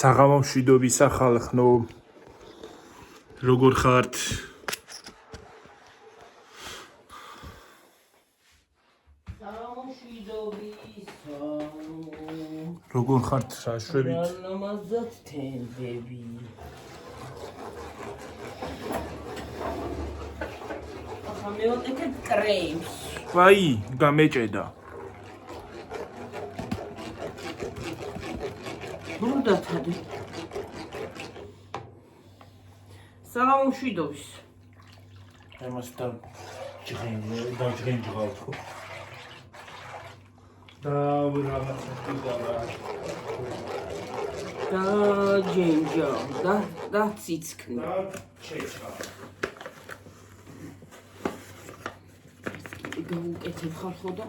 საღამო მშვიდობისა ხალხო, როგორ ხართ? საღამო მშვიდობისა. როგორ ხართ შაშვებით? ნამაზად თენდები. ახლა მევაკეთებ კრემს. ვაი, გამეჭედა. ბრუდათადი. საღამო მშვიდობის. Εμάς დაჯღენჯღავთ ხო? და რაღაცა კიდაა. და ჯენჯა და ციცქნი. და ჩეჩა. გავუკეთებ ხალხო და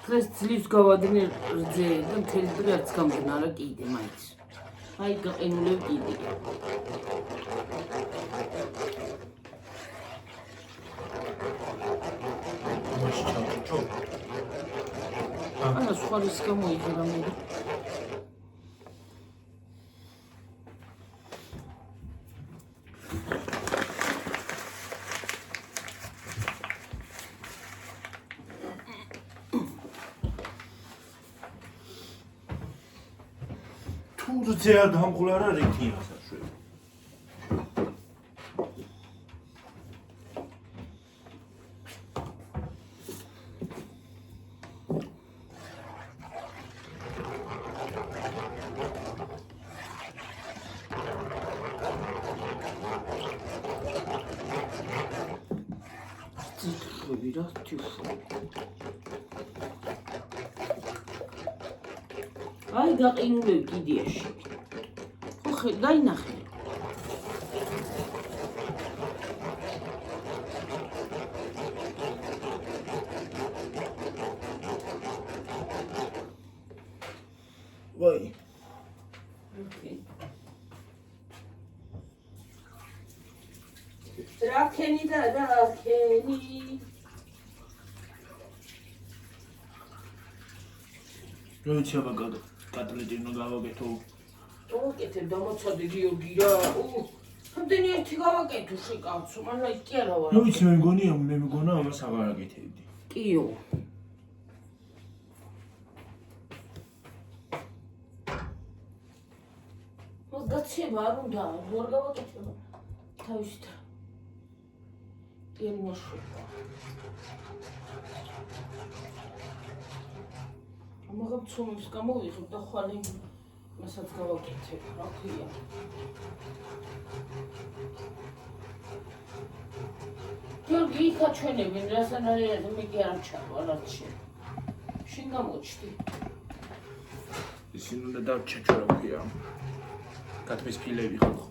დღეს ძლივს გავადნე რძე და მთელი დღე არც გამგნარა კიდე მაინც. აი გაყინულებ კიდე. ანა სხვა რის გამოიღე რამე. თურზე არ დამყულა რა რითია საშვები. ძითხები რა თიხო. აი გაყინულებ კიდეში. ხო ხე დაინახე. ვაი. რაქენი და რაქენი. როიცი აბა კატლეტი უნდა გავაკეთო. დავაკეთებ დამოცადე გიორგი რა. რამდენი ერთი გავაკეთო შეკავცო, მაგრამ ის კი არა ვარ. როიცი მე მგონა ამას აღარ აკეთებდი. კიო. მას გაცემა არ უნდა, ვერ გავაკეთებ. თავისით. კი მოშვა. მაგრამ ცომებს გამოვიღებ და ხვალე მასაც გავაკეთებ, რა ქვია. გიორგი იქა ჩვენებენ, რასანაირად მე კი არ ჩავა, რაც შენ გამოჩდი. ისინი უნდა დავჩეჩო რა ქვია. კატმის ფილები ხალხო.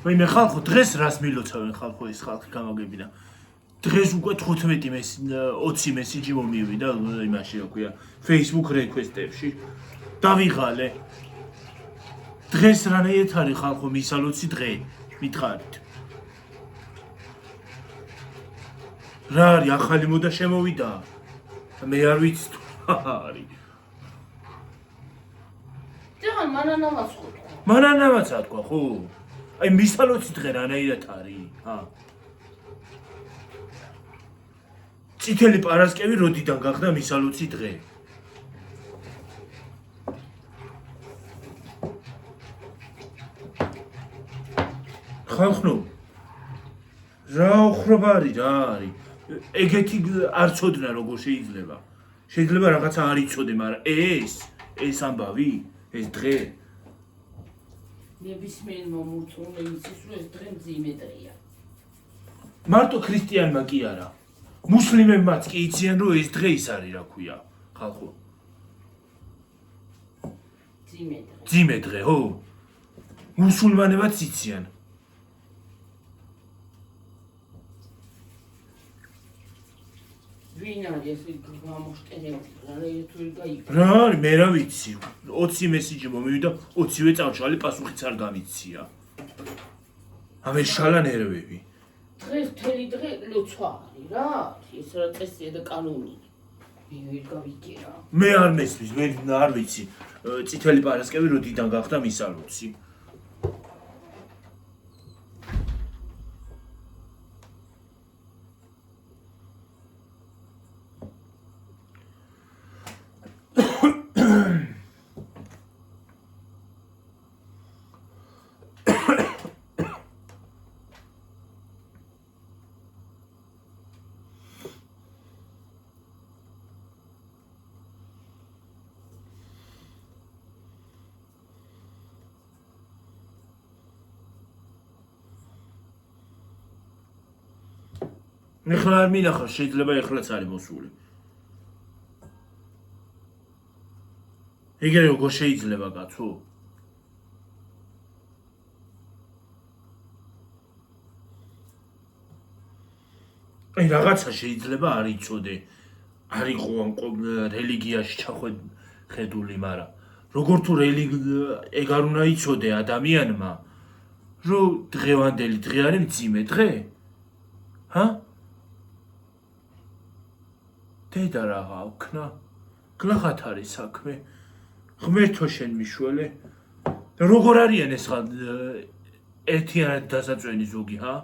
ვაი მე ხალხო დღეს რას მილოცავენ ხალხო ეს ხალხი გამოგებინა. დღეს უკვე 20 მესიჯი მომივიდა იმაში რა ქვია Facebook რეკვესტებში. დავიღალე. დღეს რანაირად არის ხალხო მისალოცი დღე მითხარით. რა არის ახალი მოდა შემოვიდა? მე არ ვიცი თუ არის. ძალიან მანანამაც ხო. მანანამაც ათქვა ხო? აი მისალოცი დღე რანაირად არის? წითელი პარასკევი როდიდან გახდა მისალოცი დღე? ხალხო რა უხრობა არის რა არის? ეგეთი არ ცოდნა როგორ შეიძლება? შეიძლება რაღაცა არ იცოდე, მაგრამ ეს ამბავი, ეს დღე ნებისმიერ მომურწმუნე იცის, რომ ეს დღე მძიმე დღეა. მარტო ქრისტიანმა კი არა. მუსლიმებმაც კი იციან, რომ ეს დღე ის არის, რა ქვია, ხალხო. ძიმე დღე, ხო? მუსულმანებად იციან. ვინ არის ეს გამოშტერებული? თუ გაიგე. რა არის, მე რა ვიცი. 20 მესიჯი მომივიდა, 20-ვე წავშალი პასუხიც არ გამიცია. ამეშალა ნერვები. დღეს მთელი დღე ლოცვა არის რა. ეს რა წესია და კანონია. მე ვერ გავიგე რა. მე არ მესმის, მე არ ვიცი. წითელი პარასკევი როდიდან გახდა მისალოცი. ეხლა არ მინახავს, შეიძლება ეხლაც არის მოსული. ეგრე როგორ შეიძლება კაცო? აი რაღაცა შეიძლება არ იცოდე. არ იყო ამ რელიგიაში ჩახედული, მაგრამ როგორ თუ ეგ არ უნდა იცოდე ადამიანმა, რომ დღევანდელი დღე არის მძიმე დღე? ჰა? დედა რა გავქნა? გლახათ არის საქმე. ღმერთო შენ მიშველე. როგორ არიან ეს ერთიანად დასაწვენი ზოგი, ჰა?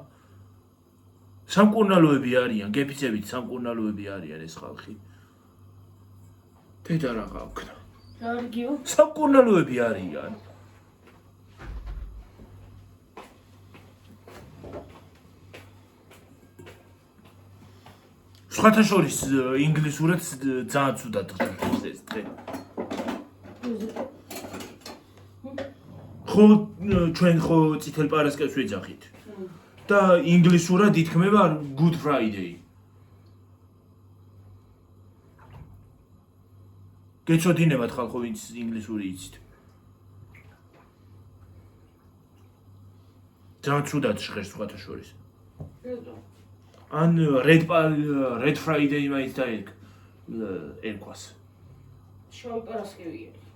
სამკურნალოები არიან, გეფიცებით სამკურნალოები არიან ეს ხალხი. დედა რა გავქნა? კარგიო. სამკურნალოები არიან. სხვათა შორის ინგლისურად ძალიან ცუდად ხდება ეს დღე. ხო, ჩვენ ხო წითელ პარასკევს ვეძახით. და ინგლისურად ითქმება Good Friday. გეცოდინებათ ხალხო, ვინც ინგლისური იცით. ძალიან ცუდად ჟღერს სხვათა შორის. ან Red Friday მაინც ერქვას. შავი პარასკევი არის.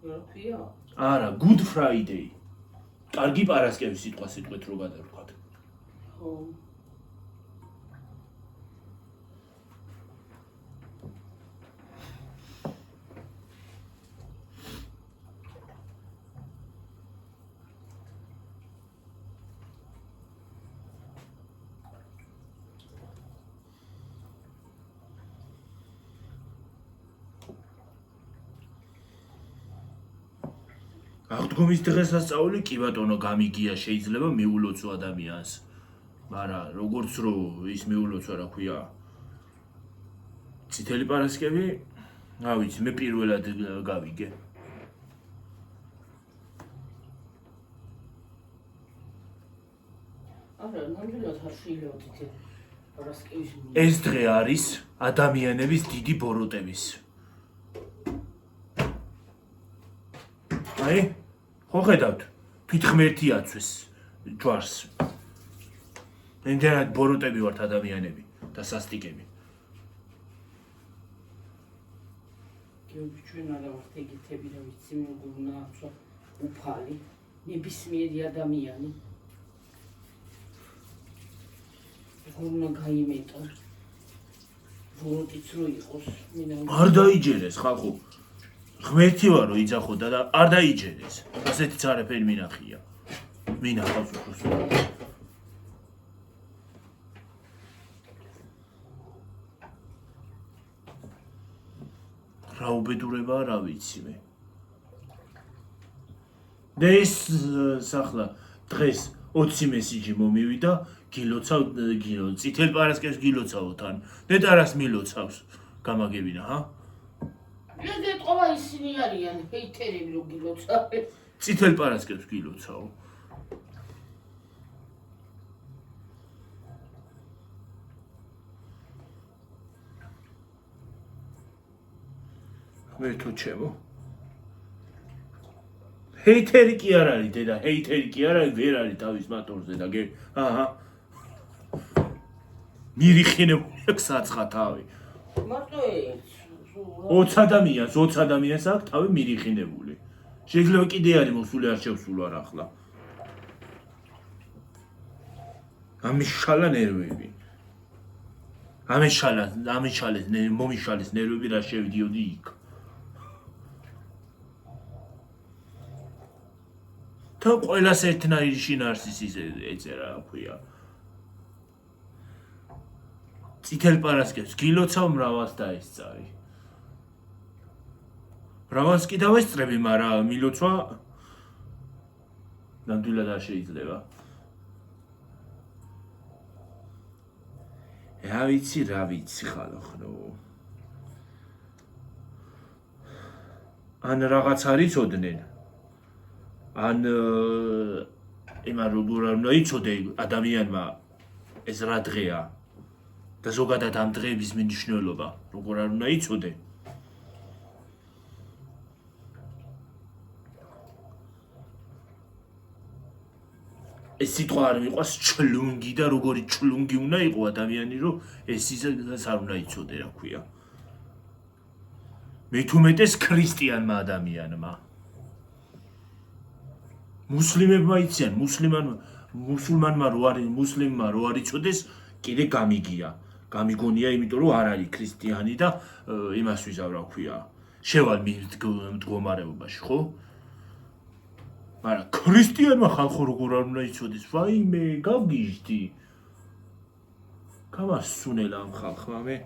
რა ქვია? არა, Good Friday. კარგი პარასკევი სიტყვით რო გადავთქვათ. ხო. აღდგომის დღესასწაული კი ბატონო გამიგია, შეიძლება მიულოცო ადამიანს. მაგრამ როგორც რო ის მიულოცვა, რა ქვია, წითელი პარასკევი, რა ვიცი, მე პირველად გავიგე. არა, ნამდვილად არ შეიძლება წითელი პარასკევის. ეს დღე არის ადამიანების დიდი ბოროტების. აი, ხო ხედავთ, თვით ღმერთი აცვეს ჯვარს. იმდენად ბოროტები ვართ ადამიანები და სასტიკები. გეუბი ჩვენ არა ვართ ეგეთები, რა ვიცი, როგორ უნდა აცვა უფალი, ნებისმიერი ადამიანი. როგორ უნდა გაიმეტო. ბოროტიც რო იყოს, არ დაიჯერეს ხალხო. ღმერთი ვარო იძახოდა და არ დაიჯერეს. ასეთიც არაფერი მინახია. მინახავს უბრალოდ. რა უბედურებაა, რა ვიცი მე. და ეს სახლა დღეს 20 მესიჯი მომივიდა, გილოცავ, წითელ პარასკევს გილოცავთ ან დედარას მილოცავს, გამაგებინა, ჰა? ეს ეთყობა ისინი არიან, ჰეითერები რო გილოცავენ. წითელ პარასკევს გილოცავ. ღმერთო ჩემო. ჰეითერი კი არ არის დედა, ჰეითერი კი არ არის, ვერ არის თავის მატორზე და აჰა. მირიხინებული აქვს საცხა თავი. მარტო ეს 20 ადამიანს აქვს თავი მირიხინებული. შეიძლება კიდე არის მოსული არ შევსულო არ ახლა. ამიშალა ნერვები. მომიშალეს ნერვები რა შევიდიოდი იქ. თან ყველას ერთნაირი შინაარსის ეწერა, რა ქვია. წითელ პარასკევს გილოცავ მრავალს დაესწარი. მრავალს კი დავესწრები, მაგრამ მილოცვა ნამდვილად არ შეიძლება. რა ვიცი ხალხო. ან რაღაც არ იცოდნენ. ან იმან როგორ არ უნდა იცოდე ადამიანმა ეს რა დღეა და ზოგადად ამ დღეების მნიშვნელობა როგორ არ უნდა იცოდე. ეს სიტყვა არ მიყვას ჩლუნგი და როგორი ჩლუნგი უნდა იყო ადამიანი რომ ეს ისედაც არ უნდა იცოდე რა ქვია. მე თუმეტეს ქრისტიანმა ადამიანმა მუსლიმებმა იციან, მუსულმანმა რო არ იცოდეს, კიდე გამიგონია, იმიტომ რომ არ არის ქრისტიანი და იმას ვიზავ რა ქვია. შევალ მდგომარეობაში, ხო? მაგრამ ქრისტიანმა ხალხო როგორ არ უნდა იცოდეს, ვაიმე, გავგიჟდი. გამასუნელა ამ ხალხმა მე.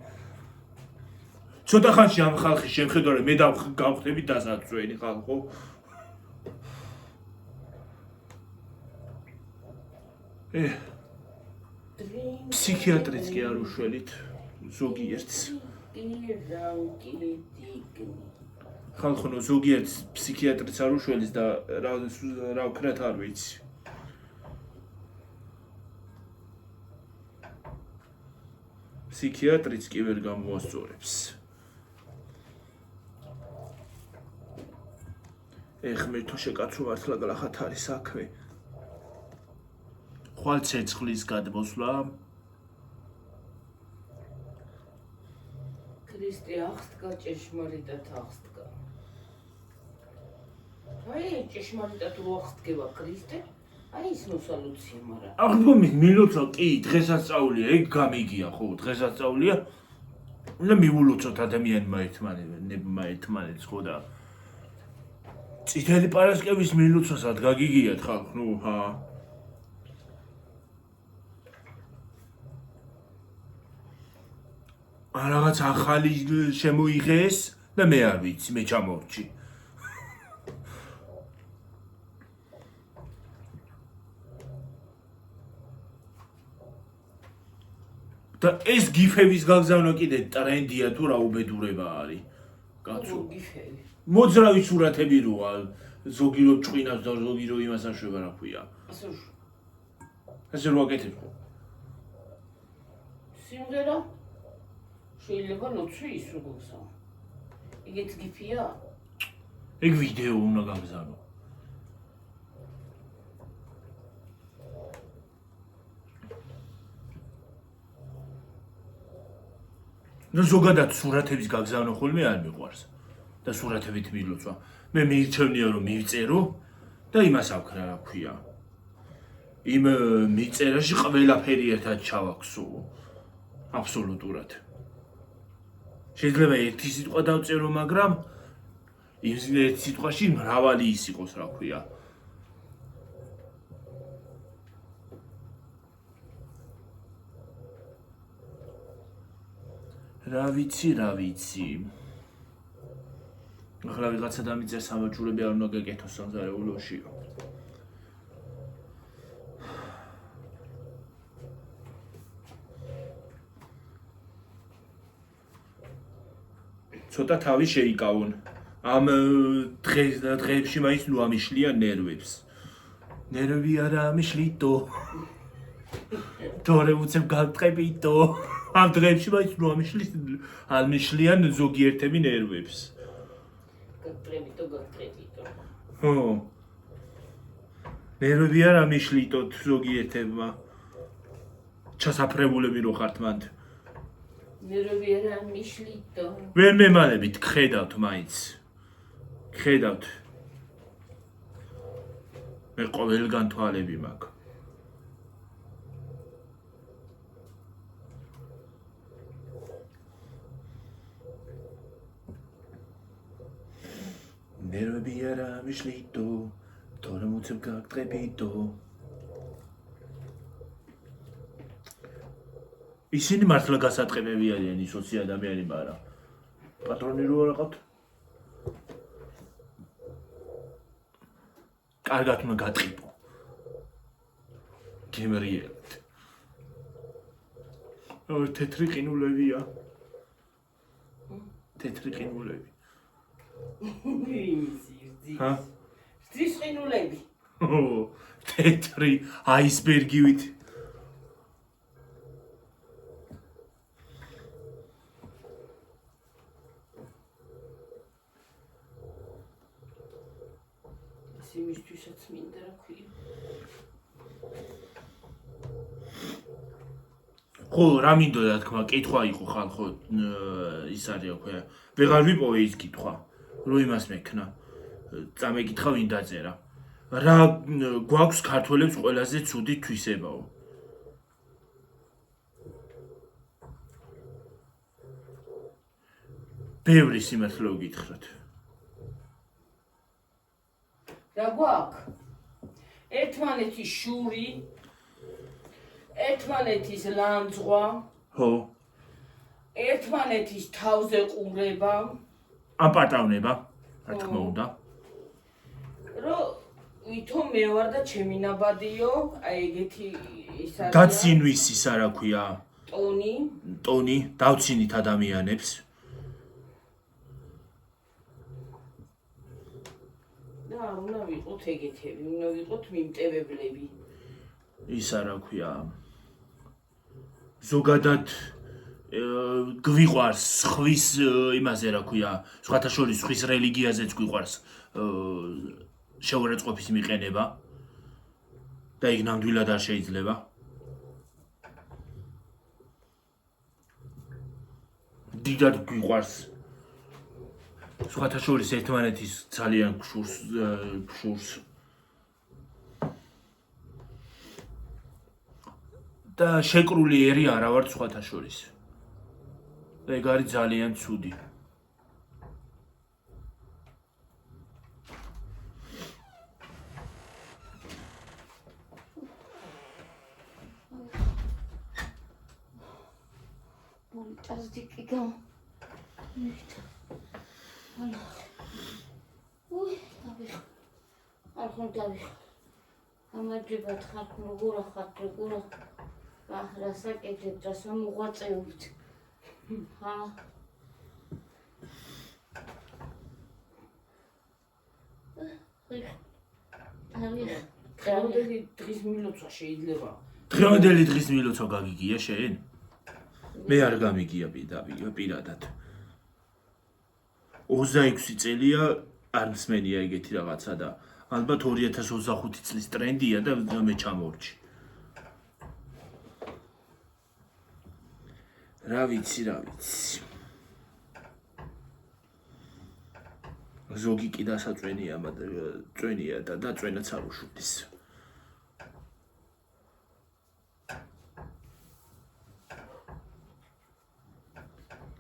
ცოტა ხანში ამ ხალხის შემხედარე მე გავხდები დასაცვენი ხალხო. ფსიქიატრიც კი არ უშველით ზოგიერთს. ხალხო ზოგიერთს ფსიქიატრიც არ უშველის და რა ვქნათ არ ვიცი. ფსიქიატრიც კი ვერ გამოასწორებს. ეხმე თუ შეკაცო მართლა გლახათ არის საქმე. ხვალ ცეცხლის გადმოსვლა. ქრისტე აღსდგა ჭეშმარიტად აღსდგა. აი ჭეშმარიტად რო აღსდგება ქრისტე, აი ის მოსალოცია, მაგრამ აღდგომის მილოცვა კი დღესასწაულია, ეგ გამიგია ხო, დღესასწაულია. უნდა მიულოცოთ ადამიანმა ერთმანეთს ხო და წითელი პარასკევის მილოცვასაც გაგიგიათ ხალხ, ნუ ჰა. რაღაც ახალი შემოიღეს და მე არ ვიცი, მე ჩამორჩი. და ეს გიფების გაგზავნა კიდე ტრენდია თუ რა უბედურება არის. კაცო. გიფები. მოძრავი სურათები როა, ზოგი რო ჭვინავს და ზოგი რო იმას აშვება რა ქვია. ასე რო აკეთებ ხო? სიმღერა შეიძლება ნოცვი ის როგორცა. იგეც გიფია? ეგ ვიდეო უნდა გაგზავნო. და ზოგადად სურათების გაგზავნა ხოლმე არ მიყვარს და სურათებით მილოცვა. მე მიირჩევნია რომ მივწერო და იმას ავქრა რა ქვია. იმ მიწერაში ყველაფერი ერთად ჩავაქსო. აბსოლუტურად. შეიძლება ერთი სიტყვა დავწერო, მაგრამ იმ ერთ სიტყვაში მრავალი ის იყოს რა ქვია. რა ვიცი. ახლა ვიღაცა დამიწერს სამაჯურები არ უნდა გეკეთოს სამზარეულოშიო. ცოტა თავი შეიკავონ. ამ დღეებში მაინც ნუ ამიშლიან ნერვებს. ნერვი არა ამიშლიტო. თორე უცებ გაგწყებიტო. ამ დღეებში მაინც ნუ ამიშლიან ზოგიერთები ნერვებს. გაგტრებიტო. ხო. ნერვები არ ამიშლიტოთ ზოგიერთებმა. ჩასაფრებულები რო ხართ მანდ. ნერვები არ ამიშლიტო. ვერ მემალებით, გხედავთ მაინც. გხედავთ. მე ყოველგან თვალები მაქვს. ნერვები არ ამიშლიტო, თორემ უცებ გაგტყებიდო. ისინი მართლა გასატყებები არიან ის 20 ადამიანი, მაგრამ პატრონი რო არ აყავთ. კარგად უნდა გატყიდო. გემრიელთ. თეთრი ყინულებია. თეთრი ყინულები. ჰა? სტრის ყინულები. თეთრი აისბერგივით. იმისთვისაც მინდა რა ქვია. ხო, რა მინდოდა თქმა, კითხვა იყო ხალხო, ის არის რა ქვია. ვეღარ ვიპოვე ის კითხვა, რომ იმას მექნა. წამეკითხა ვინ დაწერა. რა გვაქვს ქართველებს ყველაზე ცუდი თვისებაო? ბევრი სიმართლე გითხრათ. რა გვაქვს? ერთმანეთის შური, ერთმანეთის ლანძღვა, ხო, ერთმანეთის თავზე ყურება, აპარტავნება, რა თქმა უნდა. რომ ვითომ მე ვარ და ჩემი ნაბადიო, აი ეგეთი ის არის. დაცინვის ის არა ქვია, ტონი, დავცინით ადამიანებს. და უნდა ვიყოთ ეგეთები, უნდა ვიყოთ მიმტევებლები. ის არა ქვია. ზოგადად გვიყვარს ხვის იმაზე რა ქვია, სხვათა შორის ხვის რელიგიაზეც გვიყვარს შეურაცხყოფის მიყენება და იქ ნამდვილად არ შეიძლება. დიდად გვიყვარს სხვათა შორის ერთმანეთის ძალიან გშურს და შეკრული ერი არა ვართ სხვათა შორის. ეგ არის ძალიან ცუდი. Montastico. Ui, Davi. Amaġibat ħadd mugura ħadd rigura. Rasak eġib rasam uħatzejut. Ha. დღევანდელი დღის მილოცვა შეიძლება. დღევანდელი დღის მილოცვა გაგიგია შენ? მე არ გამიგია პირადად. 26 წელია არ მსმენია ეგეთი რაღაცა და ალბათ 2025 წლის ტრენდია და მე ჩამორჩი. რა ვიცი. ზოგი კი დასაწვენია, წვენია და დაწვენაც არ უშუქის.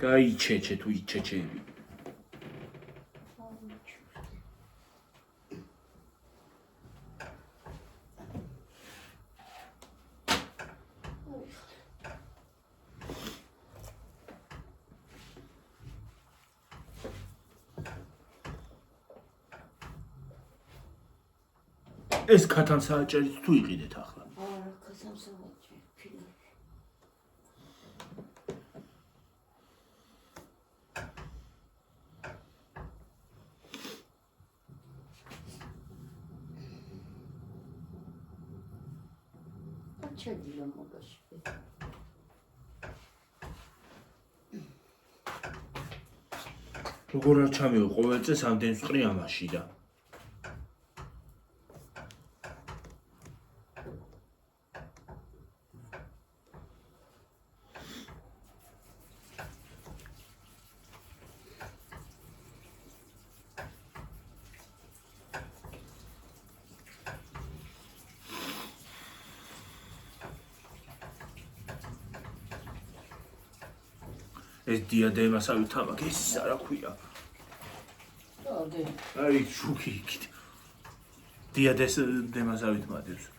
გაიჩეჩე თუ იჩეჩები. ეს ქათამსააჭერით თუ იყიდეთ ახლა? არა, ქათამსააჭერი, ფილმი. ჩადილა მოგაში. როგორ არ ჩამიო ყოველ წელს ამდენს ყრი ამაში და ეს დიადემასავით თამაკ ეს არა ქვია დადე აი შუქი იქით დიადეს დემასავით მადებს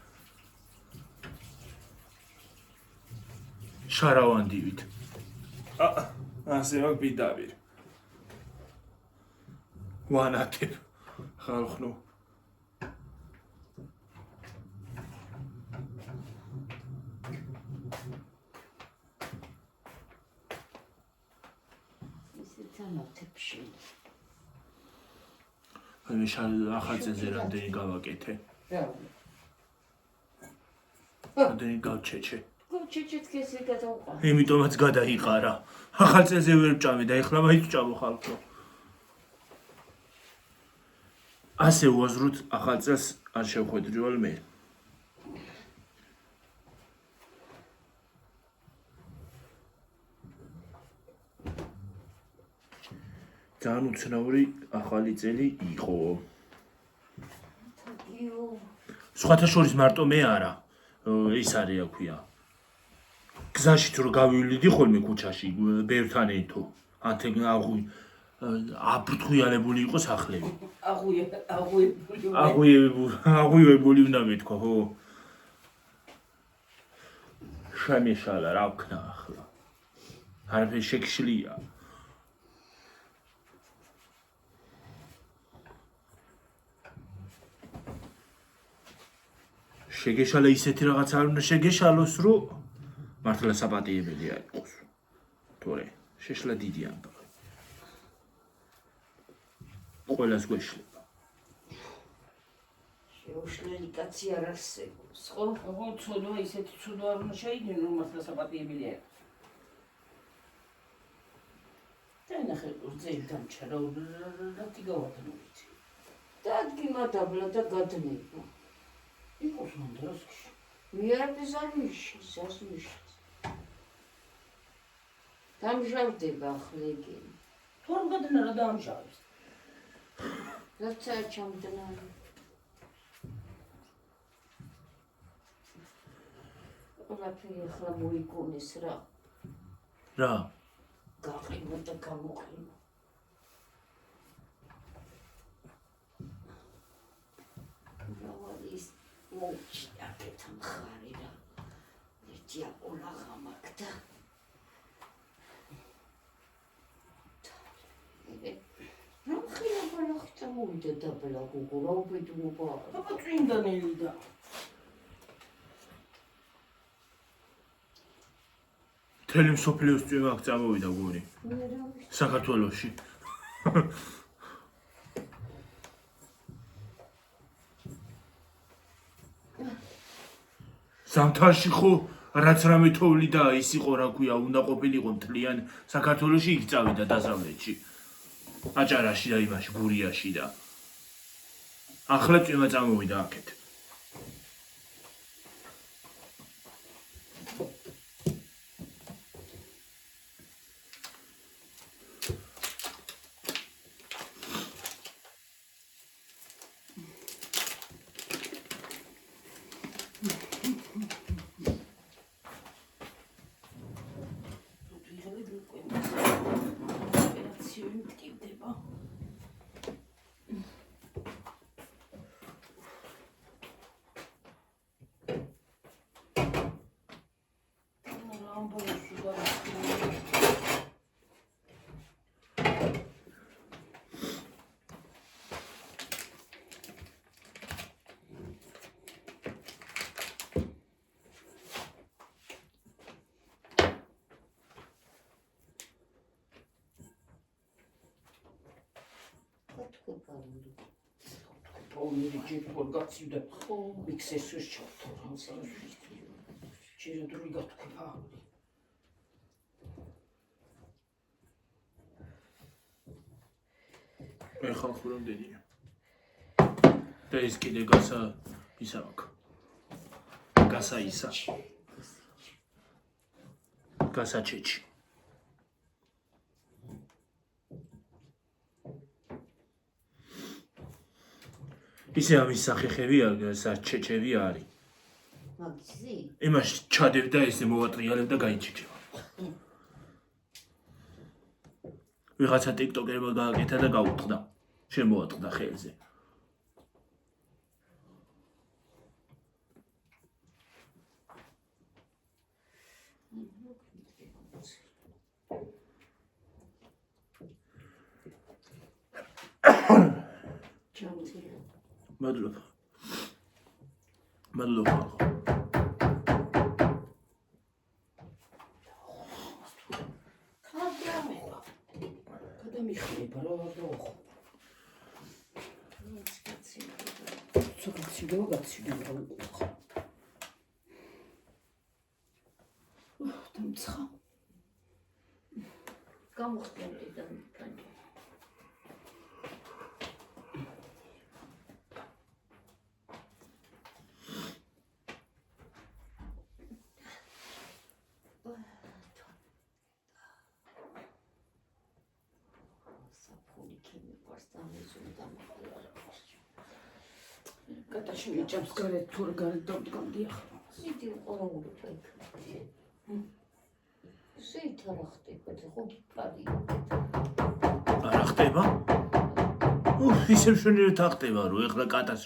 შარავანდივით ასე მაგ ბიდავիր ვანათებ ხალხნო თამათებში მე ახალწელზე რამდენი გავაკეთე რა რამდენი გავჩეჩე გოჩეჩეთ ქესი გადავყვა იმიტომაც გადაიყარა ახალწელზე ვერ ვჭამე და ეხლა მაინც ვჭამო ხალხო ასე უაზროდ ახალწელს არ შევხვედრივარ მე ძალიან უცნაური ახალი წელი იყო სხვათა შორის მარტო მე არა ის არის აქვია გზაში თუ გავივლიდი ხოლმე ქუჩაში ბევრთან ერთო ანთე აბრთხუიანებული იყო სახლები აღუევებული უნდა მეთქვა ხო შემეშალა რა ვქნა ახლა არაფერი შეგშლია შეგეშალა ისეთი რაღაც არ უნდა შეგეშალოს რომ მართლა საპატიებელი არ იყოს თორე შეშლა დიდი ამბავი ყველას გვეშლება შეუშლელი კაცი არ არსებობს ხო ხო ცოდვა ისეთი ცოდვა არ უნდა შეიდგინო რომ მართლა საპატიებელი არ იყოს და ნახე ძელი დამჩარა რა თიგავათნობით დადგიმა დაბლა და გადმება იყოს მანდროსკში მიარბიზარიში სასმიში დამჟავდება ახლა თორ გადნა რა დამჟავებს როცა ჩამდნა ყველაფერი ახლა მოიგონეს რა გაყინა და გამოყინა რავალის მოჩი აკეთა მხარი რა ერთი აპოლაღა მაგდა რა ხილა ბალახთა მოვიდა დაბლა გუგო რა უბედურობა აბა წმინდანელი და მთელი მსოფლიოს წვიმა აქ წამოვიდა გონი საქართველოში ზამთარში ხო რაც რამე თოვლი და ის იყო რა ქვია უნდა ყოფილიყო მთლიან საქართველოში იქ წავიდა დასავლეთში აჭარაში და იმაში გურიაში და ახლა წვიმა წამოვიდა აქეთ Полный джекпот гацюда. Миксесус чёрт. Он сам через другой купал. ხალხი რამდენია და ეს კიდე გასა ისა აქვს გასა ისა გასა ჩეჩი ისე ამის სახეხები საჩეჩები არის მაგისი იმას ჩადებ და ესე მოვატრიალებ და გაიჩეჩება ვიღაცა TikTok-ერმა გააკეთა და გაუტყდა. შემოატყდა ხელზე. მადლობა. მადლობა. გადამიხდება რა ვარდაოხო. ცოტა გაცილო რა უყო. დამცხა. გამოხდები და კანი. კატაში მიჭამს გარეთ თუ რა გარეთ დავდგანდი ახლა. სიდი ყოველური ფაიქი. სით არა ხდება და ხო პარი. არა ხდება? ისე მშვენიერად ახტება რომ ეხლა კატას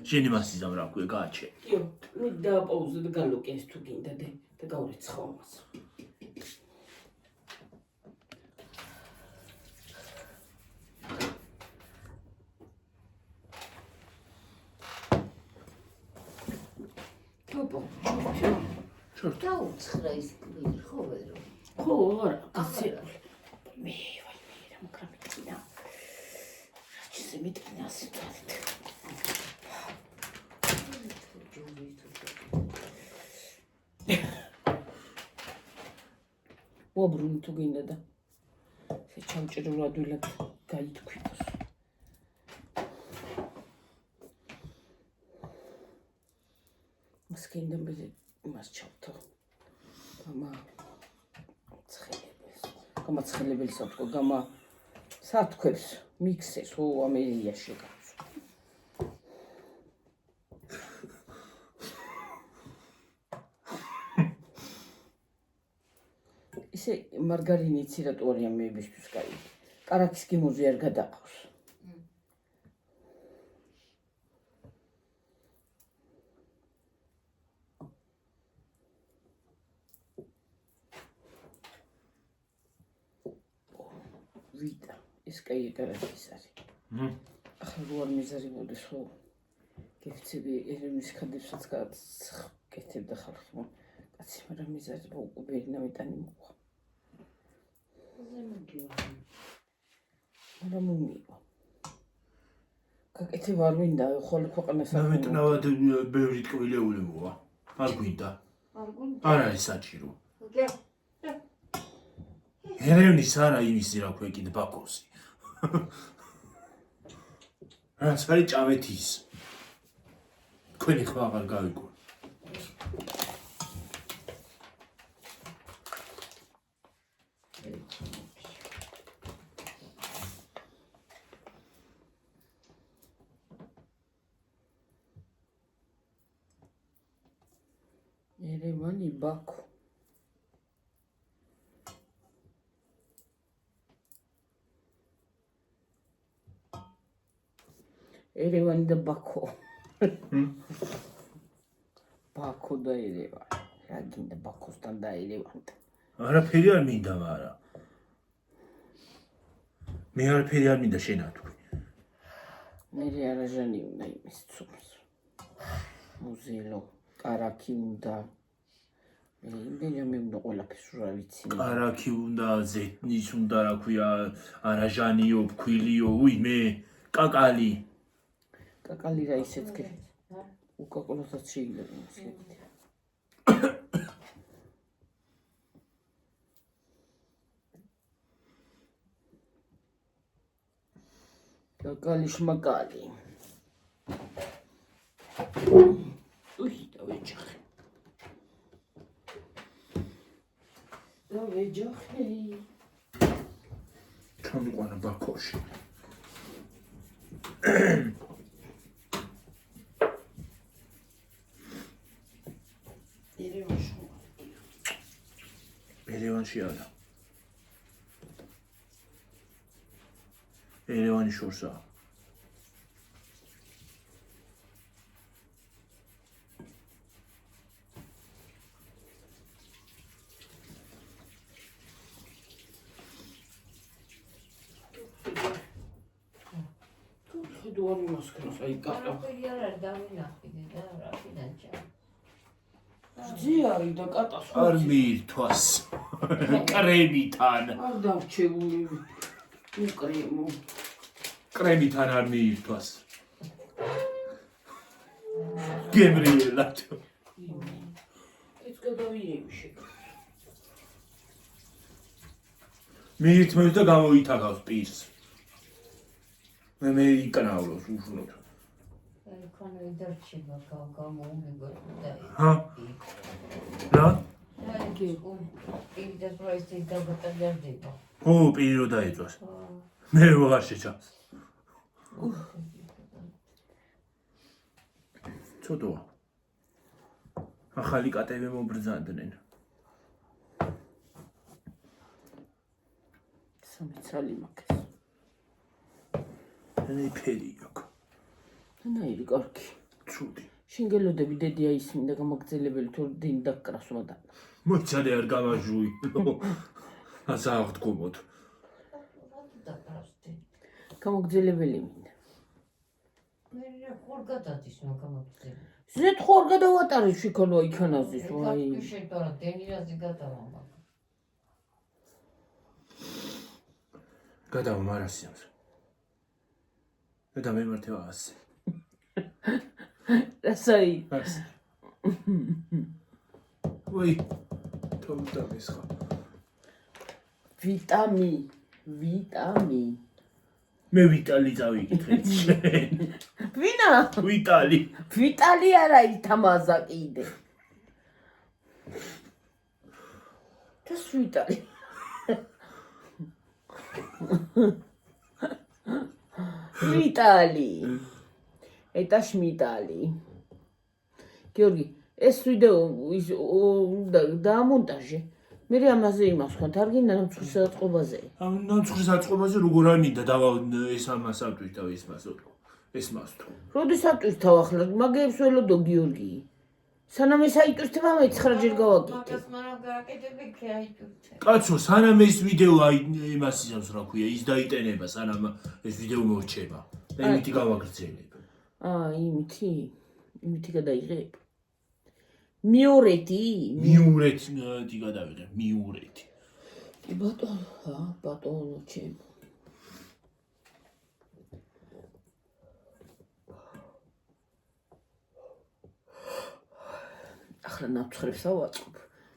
შენი მასიზამ რა ქვია გააჩე. იო, მე დააპაუზე და გალოკე ეს თუ გინდა და გავრიცხავ მას. დაუცხრა ის კვილი ხო ვერო. ხო, არა, გასიებული. მე რა მოკრამიტინა. რაჩზე მეტყინა სიტყვით. ვაბრუნ თუ გინდა და ეს ჩამჭრილად ვილად გაითქვიფოს. მასკინდა მე მას ჩავთო. გამაცხელებელს ათქო, სათქვებს მიქსეს, ო ამერიაში გავს. ისე მარგარინი ცირატუარია მეებისთვის კაი. კარაქის გემოზე არ გადაყავს. ვიდა ის კაი კარაქის არის. ახლა რო არ მიზარიმოდეს ხო გექცები ერევნის ხადებსაც გაკეთებდა ხალხი კაცი მაგრამ მიზარება უკვე ბერნა მეტანი მოყვა. მაგრამ მომიყვა. გაკეთება არ მინდა ხოლმე ქვეყანას და მეტნავად ბევრი ტკბილეული მოვა. არ გვინდა. არ არის საჭირო. ერევნის არა იმისი რა ქვია კიდე ბაქოსი. რაც არის ჭამეთის. თქვენი ხმა აღარ გავიგო. ერევანი ბაქო. ერევანი და ბაქო. ბაქო და ერევანი. რა გინდა ბაქოსთან და ერევანთან. არაფერი არ მინდა მარა. მე არაფერი არ მინდა შენ ათქვი. მე არაჟანი უნდა იმის ცურს. მუზელო, კარაქი უნდა. მე უნდა ყველაფერს რა ვიცი. კარაქი უნდა, ზეთნის უნდა რა ქვია, არაჟანიო, ფქვილიო, უი მე, კაკალი. კაკალი რა ისეთ კი. უკაკოლოსაც შეიძლება იმის. კაკალი შმაკალი. უი, დავეჯახე. ჩამიყვანა ბაქოში. ერევანში არა. მათგანი შორსაა. თუ არ იმასქნას აი კატა. არაფერი არ არის დავინახიდე და რაფიდან ჩა. რძე არის და კატას არ მიირთვას. კრემითან. არ დავჩეული. უკრემო. კრემითან არ მიირთვას. გემრიელად. ეს გადავიეები შეკ. მიირთმევს და გამოითაგავს პირს. მე იკნავლოს უშუალოდ. აი ქონა იდარჩება გამოუნებო და ჰა? რა? აი კიდეს პროექტი დაგატარდება. ო, პირი რო დაიწვას. მე ვაღარ შეჭამს. ცოტაა. ახალი კატები მომბრძანდნენ. სამი ცალი მაქვს. მე ფერი აქვს. ნაირი კარგი. ცუდი. შინგელოდები დედია ისმინდა გამაგრძელებელი თუ დინ დაკრას უმადან. მოიცადე არ გამაჟუი. ასაღთ გომოთ. რატო დაკრასდი? გამაგრძელებელი მინდა. მე ხორ გადადის მაგამაგზელი. ზეთ ხორ გადავატარე შიქონო იქანაზის ვაი. ეს შეტორა დენირაზე გადავა. გადავა მარასიამს. და მემართება ასე. რასაი? ასე. ვაი. თომდამის ხა. ვიტამი. მე ვიტალი წავიკითხეთ შენ. ვინა? ვიტალი. ვიტალი არა ითამაზა კიდე. და ვიტალი. ვიტალი. ეტა შმიტალი. გიორგი, ეს ვიდეო ის დაამონტაჟე. მე ამაზე იმას ხოთ, არ გინდა ნამცხვრის საწყობაზე. ამ ნამცხვრის საწყობაზე როგორ არ მინდა დავა ეს ამას ავტვით და ეს მასო. ეს მასთო. როდის ატვირთავ ახლა? მაგებს ველოდო გიორგი. სანამ ეს აიტვირთება მე 9 ჯერ გავაკეთე. მაგას მაგრამ გააკეთები კი აიტვირთე. კაცო, სანამ ეს ვიდეო იმას ისავს რა ქვია, ის დაიტენება, სანამ ეს ვიდეო მორჩება. და იმითი გავაგრძელებ. იმითი გადაიღებ. მიორეთი გადავიღებ, მიურეთი. კი ბატონო ჩემო. ახლა ნამცხრებს ავაწყობ.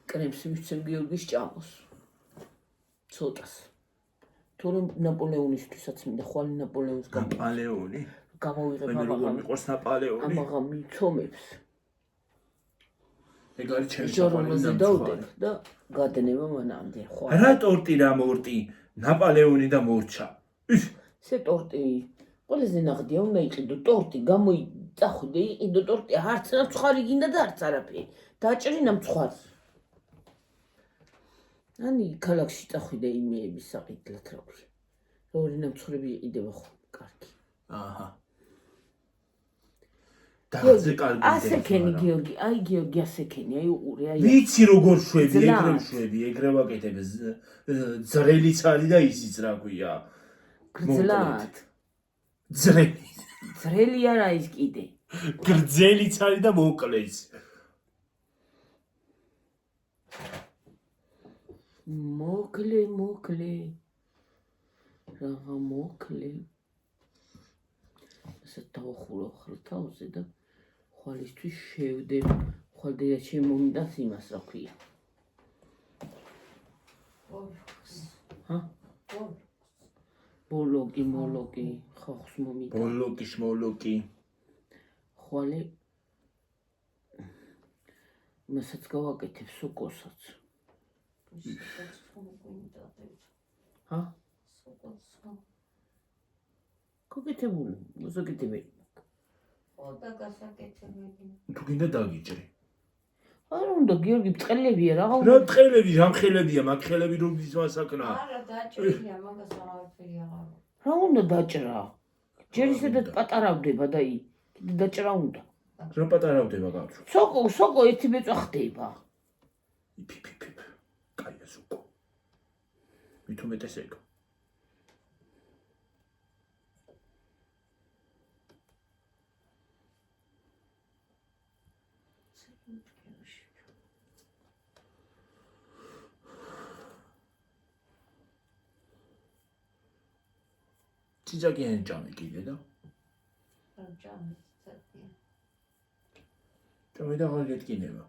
კრემს მისცემ გიორგის ჭამოს. ცოტას. თორემ ნაპოლეონისთვისაც მინდა ხვალ ნაპოლეონს ნაპოლეონი? გამოვიღებ მე როგორ მიყვარს ნაპოლეონი? ამაღამ მიცომებს. ეგ არის ჩემი ჟორომაზე დავდებ და გადნება მანამდე ხვალ. რა ტორტი რა მორტი? ნაპოლეონი და მორჩა. ესე ტორტი ყველაზე ნაღდია უნდა იყიდო ტორტი გამოიწახვიდე იყიდო ტორტი არც ნამცხვარი გინდა და არც არაფერი დაჭრი ნამცხვარი ანი ქალაქში წახვიდე იმეების საყიდლად რა ქვია როგორი ნამცხრები იყიდება ხო კარგი აჰა დაზე კარგი ასექენი გიორგი აი გიორგი ასექენი აი უყურე აი ვიცი როგორ შვები ეგრე ვაკეთებ ძრელიც არის და ისიც რა ქვია გრძლად ძრელი არა ის კიდე გრძელიც არის და მოკლეც მოკლე რაღა მოკლე ასე დავახურო ახლა თავზე და ხვალისთვის შევდებ ხვალდია შემომიდას იმას რა ქვია ბოლოკი ხახს მომიდა ბოლოკი ხვალე მასაც გავაკეთებ სოკოსაც ჰა გაკეთებული მოსაკეთებელი ხოდა გასაკეთებელი თუ გინდა დაგიჭრი არ უნდა გიორგი ბრწყელებია რა ბრწყელები რამხელებია მაგ ხელები რომ ის მასაკნა არა დაჭრილია მაგას აღარაფერი აღარ რა უნდა დაჭრა? ჯერ ისედაც პატარავდება და კიდე დაჭრა უნდა. რა პატარავდება გავწრო. სოკო ერთი ბეწვა ხდება. ფიფ. კაია სოკო. მით უმეტეს ეგ. ციძაკი ენჭამი კიდე და? ჭამი ცოტა. ჭამი და აღარ გეტკინება.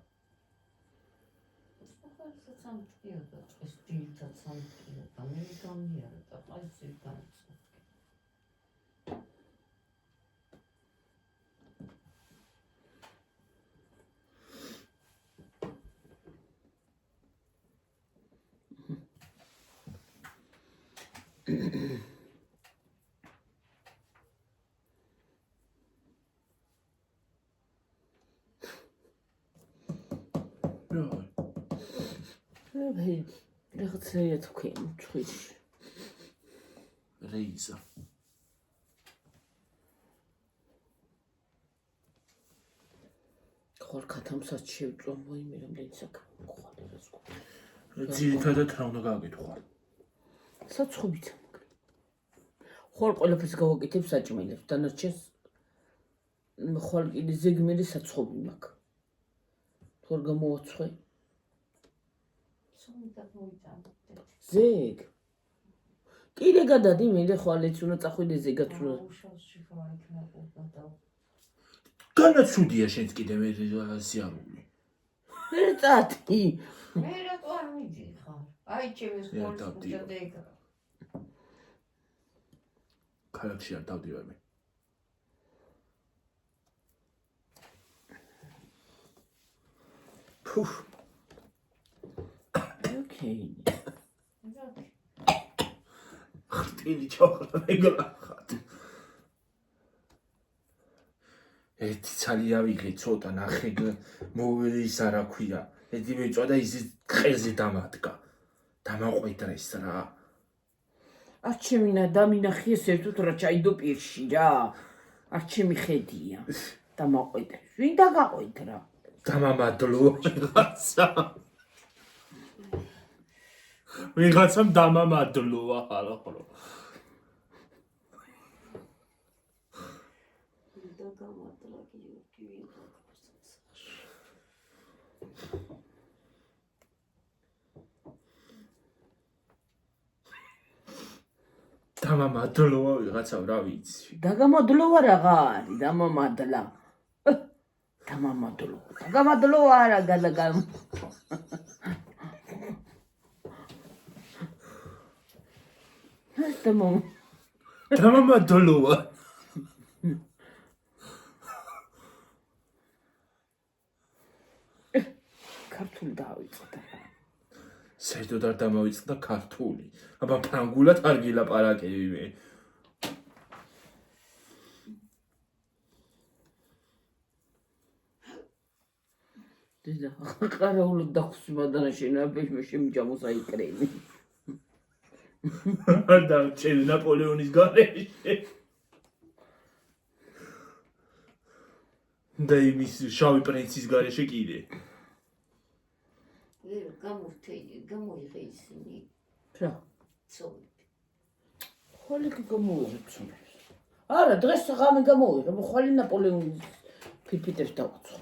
ახლა სამწკიო და ეს დილთან სამწკიო და მე გამიარა და ყაისი გამწვა. რაღაცაა თქვენ ჩვენში. რეიზა. ხვალ ქათამსაც შევწვა მოიმე რამდენი საქმე ხვალ ერას გქონდა. ძირითადად რა უნდა გავაკეთო? საცხობიც მოკლე. ხვალ ყველაფერს გავაკეთებ საჭმელებს, დანარჩენს ხვალ კიდე ზეგმელი საცხობი მაქვს. თუ არ გამოვაცხე? სუმდა მოიწამდა. ზეგ. კიდე გადადი მე ხვალეც უნდა წახვიდე ზეგაც უნდა. უშავში ხარ იქნა ყურდა და განაცუდია შენც კიდე მე სიარული. მე წათი. მე რატო არ მიდიხარ? აი ჩემი სკოლის ხუჭა და ეგ. ქალაქში არ დავდივარ მე. ფუფ. ოკეი. ხტილი ჩოხლა მეგლახად. ერთი ცალი ავიღე ცოტა ნახე მოველი ის არა ქვია. ერთი მეწვა და ის ყელზე დამადგა. დამაყვედრა ის რა. არ ჩემინა დამინახი ეს ერთუთ რა ჩაიდო პირში რა. არ ჩემი ხედია. დამაყვედრა. ვინ დაგაყვედრა? დამამადლო ვიღაცა. ვიღაცამ დამამადლო ახლა ხოლო. გამატლა გიორგი ვინ დაგავსა. დამამადლოა ვიღაცა რა ვიცი. დაგამადლოა რაღა არის დამამადლა. დამამადლო. დაგამადლოა რა გადაგამ. დამამადლოა. ქართული დავიწყდა. საერთოდ არ დამავიწყდა ქართული. აბა ფრანგულად არ გილაპარაკები მე. დედა, ყარაულად დახსუმა დანაშენა ბეშმე შემიჯამოს აიკრენი. არ დავჭერი ნაპოლეონის გარეშე. და იმის შავი პრინცის გარეშე კიდე. გამოიღე ისინი. რა? ცოლები. ხვალე გამოვიღე. არა, დღეს ღამე გამოვიღე, ხვალე ნაპოლეონის ფირფიტებს დავაცხო.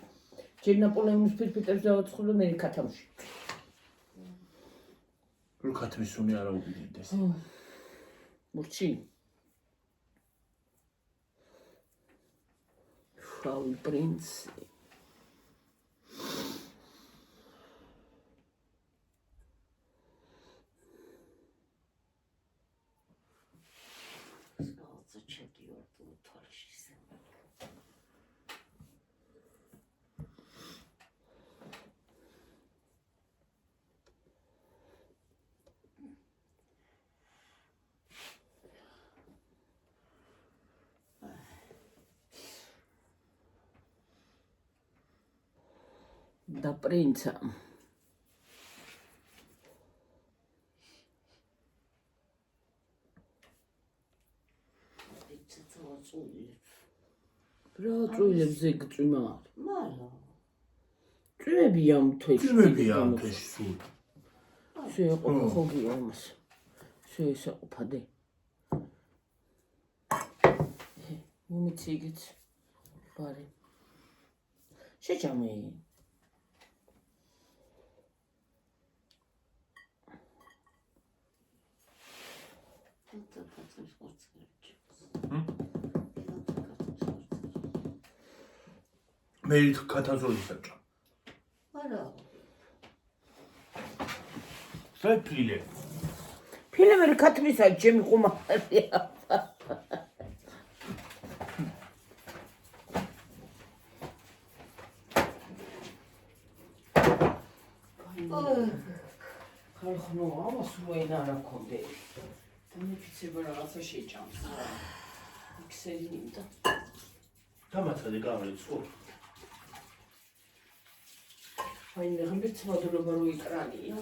ჯერ ნაპოლეონის ფირფიტებს დავაცხო და მე ქათამში. რო ქათმისუნი არა უბიდეს. მურჩი. შავი პრინცი. და პრინცა რა წვილებზე გწვიმა? მარა. წვიმები ამ თვეში. წვიმები ამ თვეში სულ. შეეყოფა ხოგია ამას. შეესაყოფადე. მომიცი იგიც. ბარი. შეჭამე. მე კათაზოლის საჭა. მარა. საფილე. ფილმები ქათმისა ჩემი ხუმარია. ხალხო, ამას უენა არ აქონდე. დამიფიცება რაღაცა შეჭამს. იქსელინდა. დამაცადე გამრიც ხო? აი მე ცნობილობა რო ეკრანია.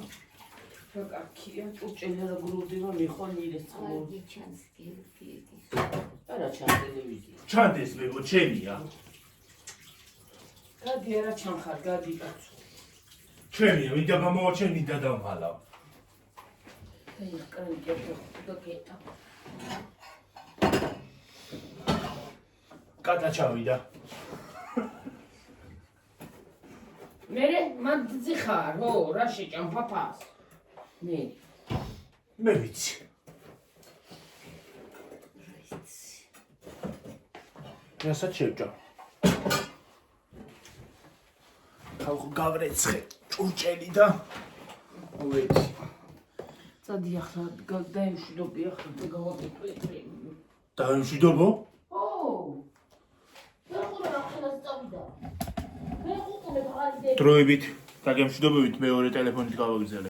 რა კარგია, ჭურჭელი რა გროვდება მიხონილეს წამო. აი ჩანს გიგი. არა ჩანს ტელევიზია. ჩანდეს მეგო ჩემია. გადი არა ჩამხარ, გადი კაცო. ჩემია, მინდა გამოვაჩენ, მინდა დავმალავ. აი ეკრანი გეტა გეტა. კატა ჩავიდა. მე მან ძიხარ, ხო, რა შეჭამ პაპას. მე ვიცი. რასაც შევჭამ. ხალხო გავრეცხე ჭურჭელი და მოვედი. წადი ახლა დაიმშვიდობი ახლა და გავაკეთე. დაიმშვიდობო? ო! მე ხუნა ახლა წავიდა. მე ხუნა მაგარი დროებით, დაგემშვიდობებით მეორე ტელეფონით გავაგზავნე.